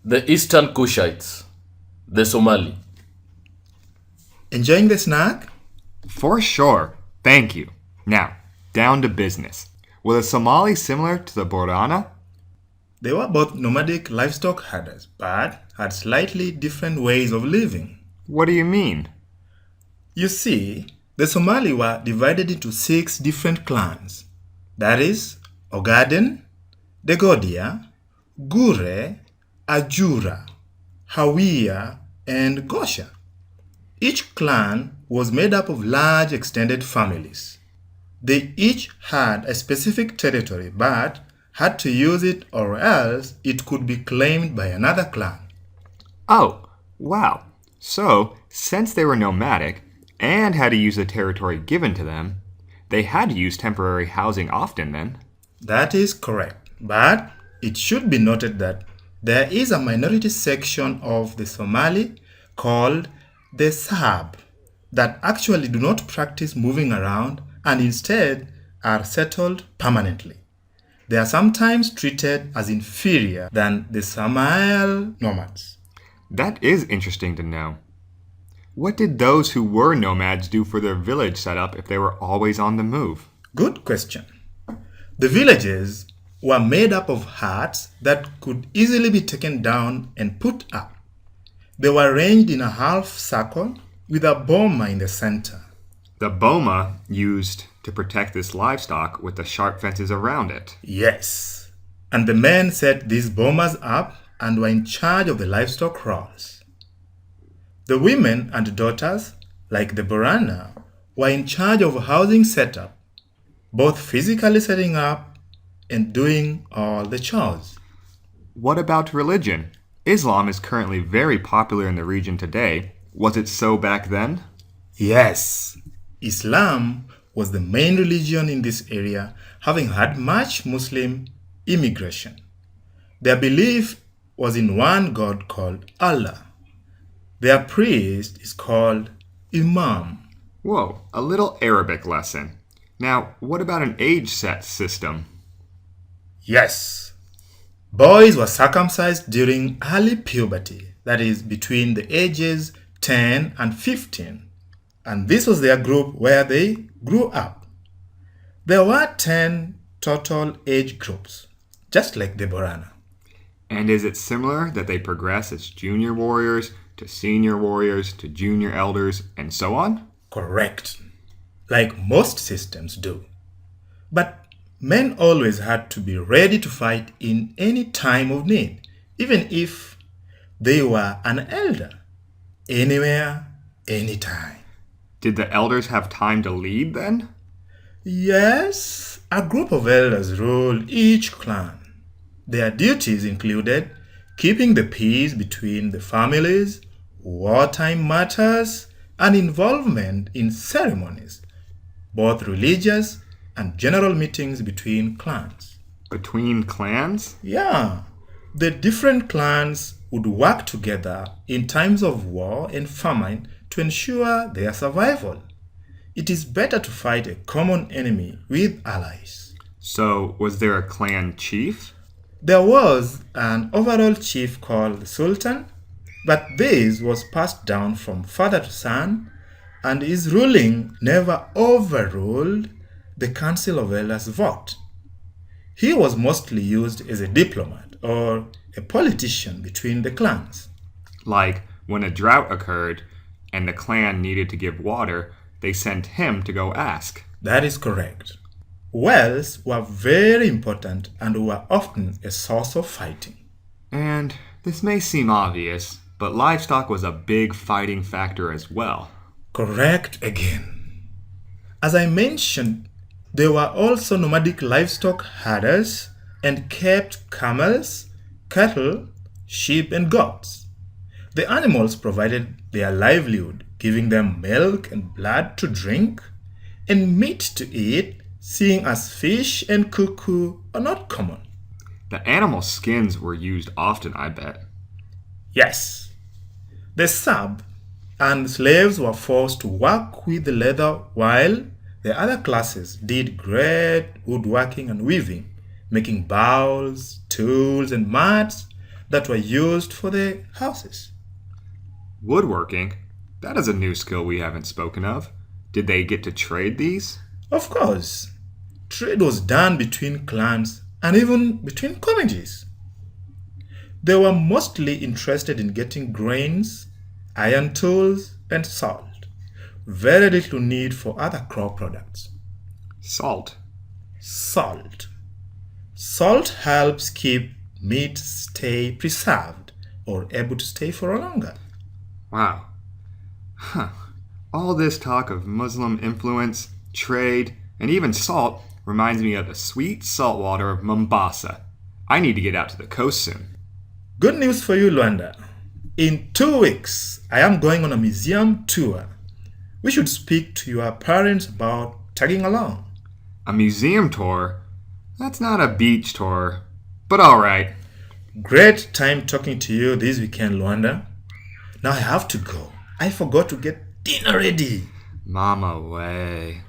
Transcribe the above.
The Eastern Cushites, the Somali. Enjoying the snack? For sure. Thank you. Now, down to business. Were the Somali similar to the Borana? They were both nomadic livestock herders, but had slightly different ways of living. What do you mean? You see, the Somali were divided into 6 different clans. That is, Ogaden, Degodia, Gure, Ajura, Hawiya, and Gosha. Each clan was made up of large extended families. They each had a specific territory but had to use it or else it could be claimed by another clan. Oh, wow. So, since they were nomadic and had to use the territory given to them, they had to use temporary housing often then. That is correct, but it should be noted that there is a minority section of the Somali called the Sab that actually do not practice moving around and instead are settled permanently. They are sometimes treated as inferior than the Somali nomads. That is interesting to know. What did those who were nomads do for their village setup if they were always on the move? Good question. The villages were made up of huts that could easily be taken down and put up. They were arranged in a half circle with a boma in the center. The boma used to protect this livestock with the sharp fences around it. Yes, and the men set these bomas up and were in charge of the livestock kraals. The women and daughters, like the Borana, were in charge of housing setup, both physically setting up and doing all the chores. What about religion? Islam is currently very popular in the region today. Was it so back then? Yes, Islam was the main religion in this area, having had much Muslim immigration. Their belief was in one God called Allah. Their priest is called Imam. Whoa, a little Arabic lesson. Now, what about an age set system? Yes, boys were circumcised during early puberty, that is, between the ages 10 and 15, and this was their group where they grew up. There were 10 total age groups, just like the Borana. And is it similar that they progress as junior warriors to senior warriors to junior elders and so on? Correct, like most systems do. But men always had to be ready to fight in any time of need, even if they were an elder. Anywhere, anytime. Did the elders have time to lead then? Yes, a group of elders ruled each clan. Their duties included keeping the peace between the families, wartime matters, and involvement in ceremonies, both religious and general meetings between clans. Between clans? Yeah, the different clans would work together in times of war and famine to ensure their survival. It is better to fight a common enemy with allies. So, was there a clan chief? There was an overall chief called the Sultan, but this was passed down from father to son, and his ruling never overruled the Council of Elders vote. He was mostly used as a diplomat or a politician between the clans. Like, when a drought occurred and the clan needed to give water, they sent him to go ask. That is correct. Wells were very important and were often a source of fighting. And this may seem obvious, but livestock was a big fighting factor as well. Correct again. As I mentioned, there were also nomadic livestock herders and kept camels, cattle, sheep, and goats. The animals provided their livelihood, giving them milk and blood to drink and meat to eat, seeing as fish and cuckoo are not common. The animal skins were used often, I bet. Yes, the sub and slaves were forced to work with the leather while the other classes did great woodworking and weaving, making bowls, tools, and mats that were used for the houses. Woodworking? That is a new skill we haven't spoken of. Did they get to trade these? Of course, trade was done between clans and even between communities. They were mostly interested in getting grains, iron tools, and salt. Very little need for other crop products. Salt. Salt. Salt helps keep meat stay preserved or able to stay for longer. Wow. All this talk of Muslim influence, trade, and even salt reminds me of the sweet salt water of Mombasa. I need to get out to the coast soon. Good news for you, Luanda. In 2 weeks, I am going on a museum tour. We should speak to your parents about tagging along. A museum tour? That's not a beach tour. But alright. Great time talking to you this weekend, Luanda. Now I have to go. I forgot to get dinner ready. Mama way.